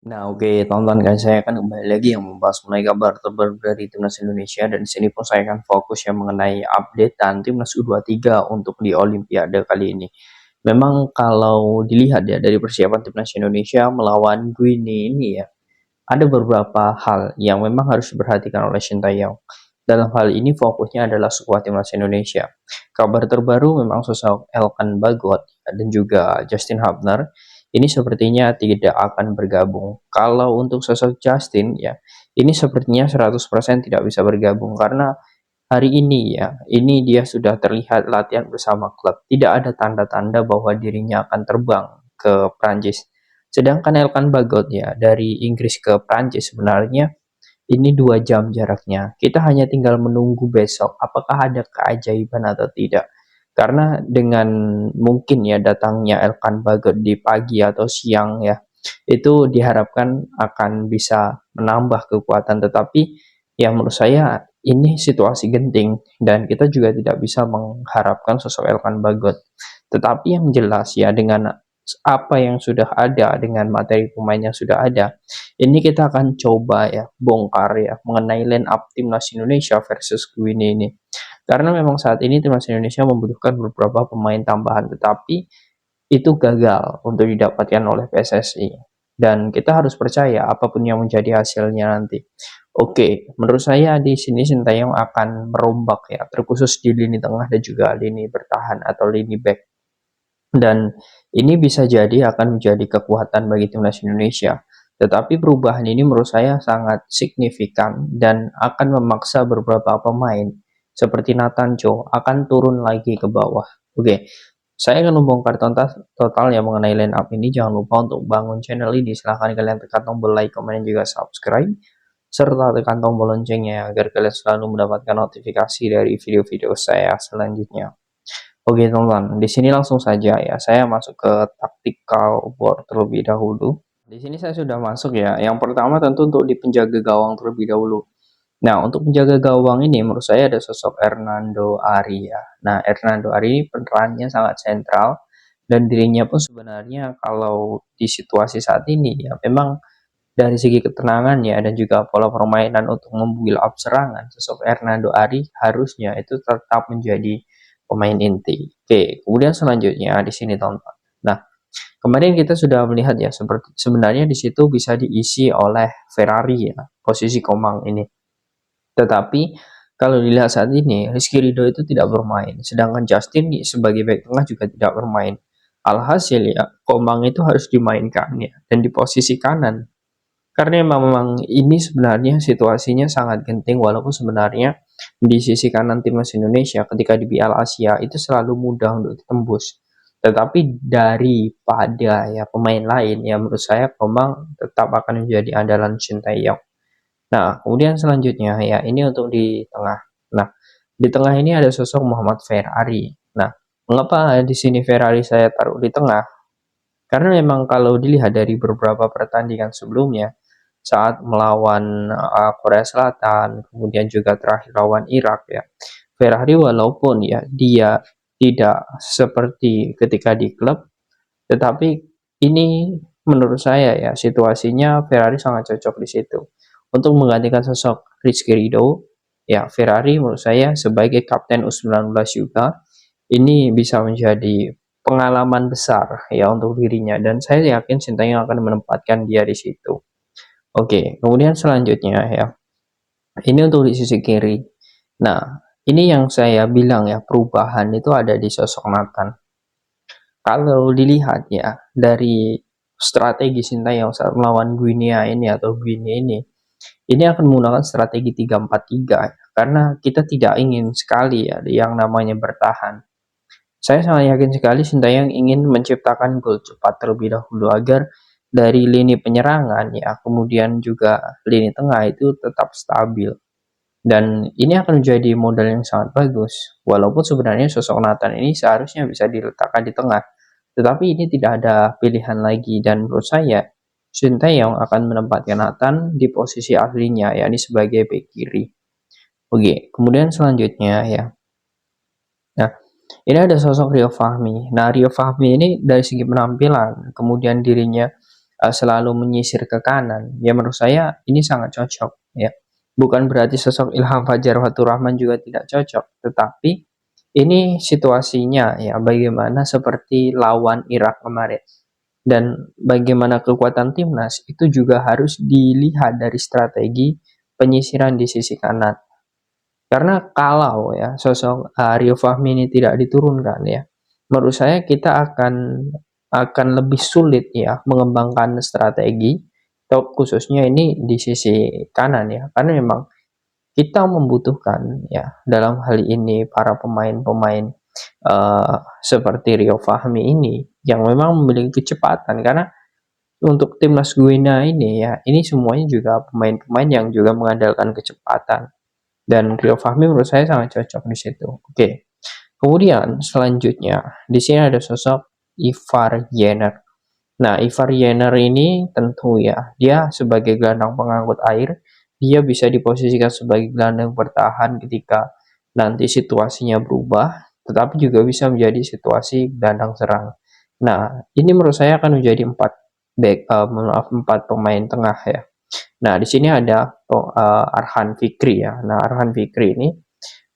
Nah, oke, tonton kan saya akan kembali lagi yang membahas mengenai kabar terbaru dari Timnas Indonesia dan di sini pun saya akan fokus yang mengenai update dan Timnas U23 untuk di Olimpiade kali ini. Memang kalau dilihat ya dari persiapan Timnas Indonesia melawan Guinea ini ya, ada beberapa hal yang memang harus diperhatikan oleh Sintayong. Dalam hal ini fokusnya adalah skuad Timnas Indonesia. Kabar terbaru memang sosok Elkan Bagot dan juga Justin Hubner ini sepertinya tidak akan bergabung. Kalau untuk sosok Justin ya, ini sepertinya 100% tidak bisa bergabung karena hari ini ya, ini dia sudah terlihat latihan bersama klub. Tidak ada tanda-tanda bahwa dirinya akan terbang ke Prancis. Sedangkan Elkan Bagot ya, dari Inggris ke Prancis sebenarnya ini 2 jam jaraknya. Kita hanya tinggal menunggu besok apakah ada keajaiban atau tidak. Karena dengan mungkin ya datangnya Elkan Bagot di pagi atau siang ya, itu diharapkan akan bisa menambah kekuatan. Tetapi ya menurut saya ini situasi genting dan kita juga tidak bisa mengharapkan sosok Elkan Bagot. Tetapi yang jelas ya dengan apa yang sudah ada, dengan materi pemain yang sudah ada, ini kita akan coba ya bongkar ya mengenai line up timnas Indonesia versus Guinea ini. Karena memang saat ini timnas Indonesia membutuhkan beberapa pemain tambahan, tetapi itu gagal untuk didapatkan oleh PSSI. Dan kita harus percaya apapun yang menjadi hasilnya nanti. Oke, menurut saya di sini Sintayong akan merombak ya, terkhusus di lini tengah dan juga lini bertahan atau lini back. Dan ini bisa jadi akan menjadi kekuatan bagi timnas Indonesia. Tetapi perubahan ini menurut saya sangat signifikan dan akan memaksa beberapa pemain seperti Nathan Cho akan turun lagi ke bawah. Oke, saya akan membongkar total yang mengenai line up ini. Jangan lupa untuk bangun channel ini. Silahkan kalian tekan tombol like, komen, dan juga subscribe. Serta tekan tombol loncengnya agar kalian selalu mendapatkan notifikasi dari video-video saya selanjutnya. Oke teman-teman, di sini langsung saja ya, saya masuk ke tactical board terlebih dahulu. Di sini saya sudah masuk ya. Yang pertama tentu untuk di penjaga gawang terlebih dahulu. Nah, untuk penjaga gawang ini menurut saya ada sosok Hernando Ari ya. Nah, Hernando Ari perannya sangat sentral dan dirinya pun sebenarnya kalau di situasi saat ini ya memang dari segi ketenangan ya dan juga pola permainan untuk membuild up serangan, sosok Hernando Ari harusnya itu tetap menjadi pemain inti. Oke, kemudian selanjutnya di sini tonton. Nah, kemarin kita sudah melihat ya seperti sebenarnya di situ bisa diisi oleh Ferrari ya, posisi Komang ini. Tetapi kalau dilihat saat ini Rizky Ridho itu tidak bermain, sedangkan Justin sebagai back tengah juga tidak bermain. Alhasil ya Komang itu harus dimainkan ya dan di posisi kanan. Karena memang ini sebenarnya situasinya sangat genting walaupun sebenarnya di sisi kanan timnas Indonesia ketika di Piala Asia itu selalu mudah untuk ditembus. Tetapi daripada ya pemain lain ya menurut saya Komang tetap akan menjadi andalan Sintayong. Nah, kemudian selanjutnya ya ini untuk di tengah. Nah, di tengah ini ada sosok Muhammad Ferrari. Nah, mengapa di sini Ferrari saya taruh di tengah? Karena memang kalau dilihat dari beberapa pertandingan sebelumnya, saat melawan Korea Selatan, kemudian juga terakhir lawan Irak ya, Ferrari walaupun ya dia tidak seperti ketika di klub, tetapi ini menurut saya ya situasinya Ferrari sangat cocok di situ. Untuk menggantikan sosok Rizky Ridho, ya Ferrari menurut saya sebagai kapten U19 juga ini bisa menjadi pengalaman besar ya untuk dirinya dan saya yakin Sintayong akan menempatkan dia di situ. Oke, kemudian selanjutnya ya, ini untuk di sisi kiri. Nah, ini yang saya bilang ya, perubahan itu ada di sosok Nathan. Kalau dilihat ya, dari strategi Sintayong saat melawan Guinea ini atau Guinea ini akan menggunakan strategi 3-4-3 karena kita tidak ingin sekali ya yang namanya bertahan. Saya sangat yakin sekali Sintayong ingin menciptakan gol cepat terlebih dahulu agar dari lini penyerangan ya, kemudian juga lini tengah itu tetap stabil. Dan ini akan menjadi modal yang sangat bagus. Walaupun sebenarnya sosok Nathan ini seharusnya bisa diletakkan di tengah. Tetapi ini tidak ada pilihan lagi dan menurut saya Sintayong akan menempatkan Nathan di posisi aslinya yakni sebagai bek kiri. Oke, kemudian selanjutnya ya. Nah, ini ada sosok Rio Fahmi. Nah, Rio Fahmi ini dari segi penampilan, kemudian dirinya selalu menyisir ke kanan, ya menurut saya ini sangat cocok ya. Bukan berarti sosok Ilham Fajar Fatur Rahman juga tidak cocok, tetapi ini situasinya ya, bagaimana seperti lawan Irak kemarin. Dan bagaimana kekuatan timnas itu juga harus dilihat dari strategi penyisiran di sisi kanan. Karena kalau ya sosok Rio Fahmi ini tidak diturunkan ya, menurut saya kita akan lebih sulit ya mengembangkan strategi, atau khususnya ini di sisi kanan ya, karena memang kita membutuhkan ya dalam hal ini para pemain-pemain seperti Rio Fahmi ini yang memang memiliki kecepatan, karena untuk timnas Guinea ini ya, ini semuanya juga pemain-pemain yang juga mengandalkan kecepatan, dan Rio Fahmi menurut saya sangat cocok di situ. Oke. Kemudian selanjutnya di sini ada sosok Ivar Jenner. Nah, Ivar Jenner ini tentu ya, dia sebagai gelandang pengangkut air, dia bisa diposisikan sebagai gelandang bertahan ketika nanti situasinya berubah, tetapi juga bisa menjadi situasi gelandang serang. Nah, ini menurut saya akan menjadi empat pemain tengah ya. Nah, di sini ada Arhan Fikri ya. Nah, Arhan Fikri ini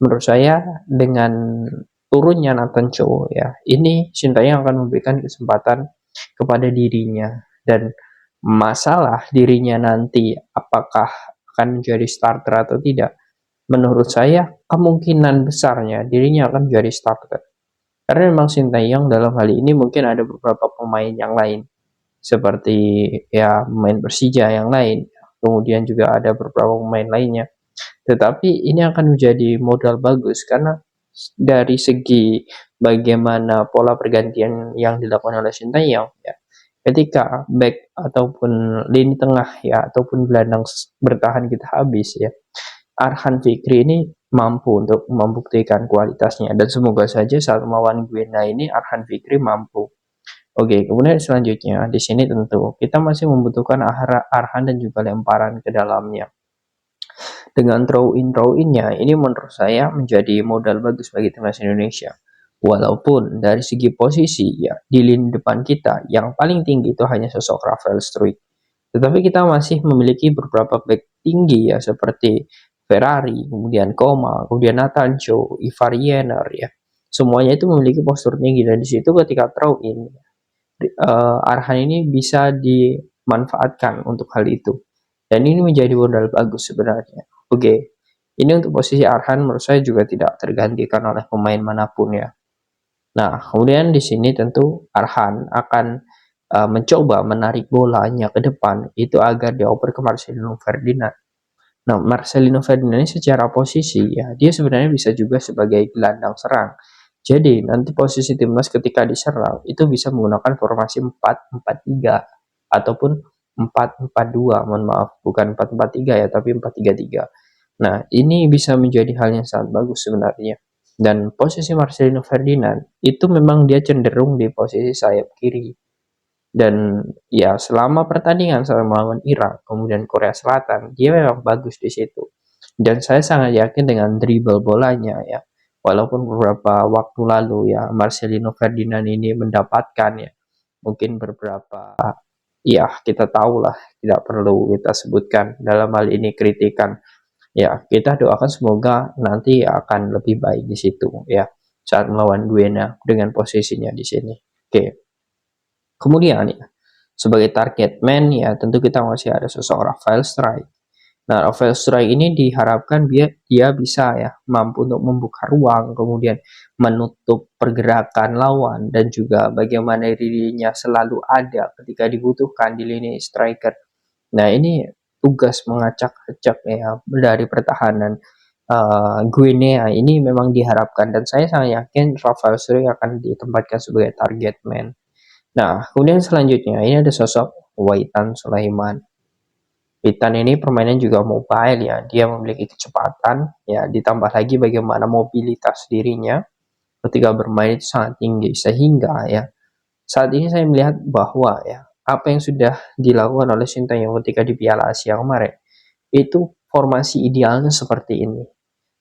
menurut saya dengan turunnya Nathan Cho ya, ini Sintayong akan memberikan kesempatan kepada dirinya, dan masalah dirinya nanti apakah akan menjadi starter atau tidak, menurut saya kemungkinan besarnya dirinya akan menjadi starter, karena memang Sintayong dalam hal ini mungkin ada beberapa pemain yang lain seperti ya pemain Persija yang lain, kemudian juga ada beberapa pemain lainnya, tetapi ini akan menjadi modal bagus karena dari segi bagaimana pola pergantian yang dilakukan oleh Sintayong ya, ketika back ataupun lini tengah ya ataupun gelandang bertahan kita habis ya, Arhan Fikri ini mampu untuk membuktikan kualitasnya, dan semoga saja saat melawan Guinea ini Arhan Fikri mampu. Oke, kemudian selanjutnya di sini tentu kita masih membutuhkan Arhan dan juga lemparan ke dalamnya. Dengan throw in-nya ini menurut saya menjadi modal bagus bagi timnas Indonesia. Walaupun dari segi posisi ya di lini depan kita yang paling tinggi itu hanya sosok Rafael Struijk. Tetapi kita masih memiliki beberapa back tinggi ya seperti Ferrari, kemudian Koma, kemudian Natancho, Ivar Jenner ya. Semuanya itu memiliki postur tinggi, dan di situ ketika throw in Arhan ini bisa dimanfaatkan untuk hal itu. Dan ini menjadi modal bagus sebenarnya. Oke, ini untuk posisi Arhan menurut saya juga tidak tergantikan oleh pemain manapun ya. Nah, kemudian di sini tentu Arhan akan mencoba menarik bolanya ke depan itu agar dioper ke Marcelino Ferdinand. Nah, Marcelino Ferdinand ini secara posisi ya, dia sebenarnya bisa juga sebagai gelandang serang. Jadi, nanti posisi timnas ketika diserang itu bisa menggunakan formasi 4-4-3 ataupun 4-4-2, mohon maaf, bukan 4-4-3 ya, tapi 4-3-3. Nah, ini bisa menjadi hal yang sangat bagus sebenarnya. Dan posisi Marcelino Ferdinand itu memang dia cenderung di posisi sayap kiri. Dan ya selama pertandingan sama melawan Irak, kemudian Korea Selatan, dia memang bagus di situ. Dan saya sangat yakin dengan dribble bolanya ya. Walaupun beberapa waktu lalu ya Marcelino Ferdinand ini mendapatkan ya mungkin beberapa, ya kita tahulah, tidak perlu kita sebutkan dalam hal ini kritikan. Ya, kita doakan semoga nanti akan lebih baik di situ ya saat melawan Guinea dengan posisinya di sini. Oke. Kemudian ya, sebagai target man ya tentu kita masih ada sosok Rafael Struijk. Nah, Rafael Struijk ini diharapkan dia bisa ya mampu untuk membuka ruang, kemudian menutup pergerakan lawan, dan juga bagaimana dirinya selalu ada ketika dibutuhkan di lini striker. Nah, ini tugas mengacak-acak ya dari pertahanan Guinea ini memang diharapkan, dan saya sangat yakin Rafael Struijk akan ditempatkan sebagai target man. Nah, kemudian selanjutnya ini ada sosok Waitan Sulaiman. Waitan ini permainan juga mobile ya, dia memiliki kecepatan ya, ditambah lagi bagaimana mobilitas dirinya ketika bermain itu sangat tinggi, sehingga ya saat ini saya melihat bahwa ya apa yang sudah dilakukan oleh Sintayong ketika di Piala Asia kemarin itu formasi idealnya seperti ini.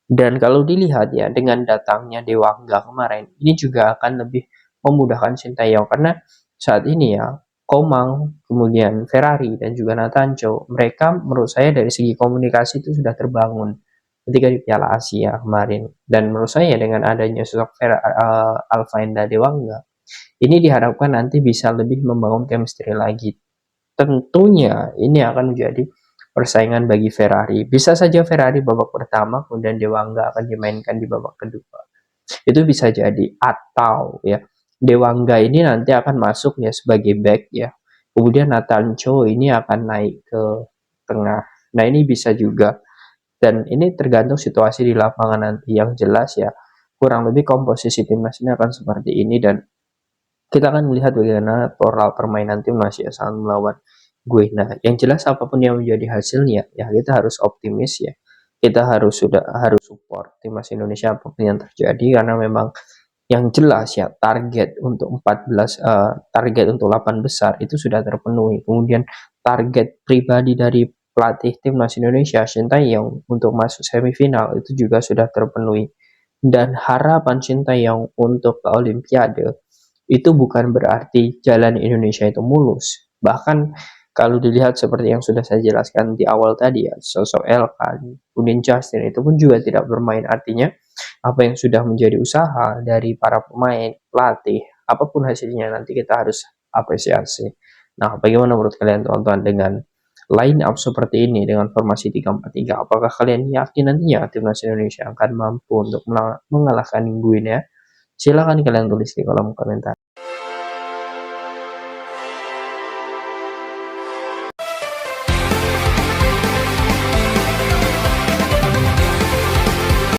Dan kalau dilihat ya dengan datangnya Dewangga kemarin, ini juga akan lebih memudahkan Sintayong, karena saat ini ya Komang, kemudian Ferrari dan juga Natanjo, mereka menurut saya dari segi komunikasi itu sudah terbangun ketika di Piala Asia kemarin. Dan menurut saya dengan adanya sosok Alfaenda Dewangga, ini diharapkan nanti bisa lebih membangun chemistry lagi. Tentunya ini akan menjadi persaingan bagi Ferrari. Bisa saja Ferrari babak pertama, kemudian Dewangga akan dimainkan di babak kedua. Itu bisa jadi. Atau ya, Dewangga ini nanti akan masuk ya sebagai back ya. Kemudian Natancho ini akan naik ke tengah. Nah, ini bisa juga. Dan ini tergantung situasi di lapangan nanti. Yang jelas ya, kurang lebih komposisi timnas ini akan seperti ini, dan kita akan melihat bagaimana pola permainan timnas ya saat melawan gue. Nah, yang jelas apapun yang menjadi hasilnya, ya kita harus optimis ya. Kita harus support timnas Indonesia apapun yang terjadi, karena memang yang jelas ya target untuk 14 target untuk 8 besar itu sudah terpenuhi. Kemudian target pribadi dari pelatih timnas Indonesia Sintayong untuk masuk semifinal itu juga sudah terpenuhi. Dan harapan Sintayong untuk ke Olimpiade itu bukan berarti jalan Indonesia itu mulus. Bahkan kalau dilihat seperti yang sudah saya jelaskan di awal tadi ya, sosok Elkan, kemudian Justin itu pun juga tidak bermain. Artinya apa yang sudah menjadi usaha dari para pemain, pelatih, apapun hasilnya nanti kita harus apresiasi. Nah, bagaimana menurut kalian teman-teman dengan line up seperti ini dengan formasi 3-4-3? Apakah kalian yakin nantinya timnas Indonesia akan mampu untuk mengalahkan Guinea? Silakan kalian tulis di kolom komentar.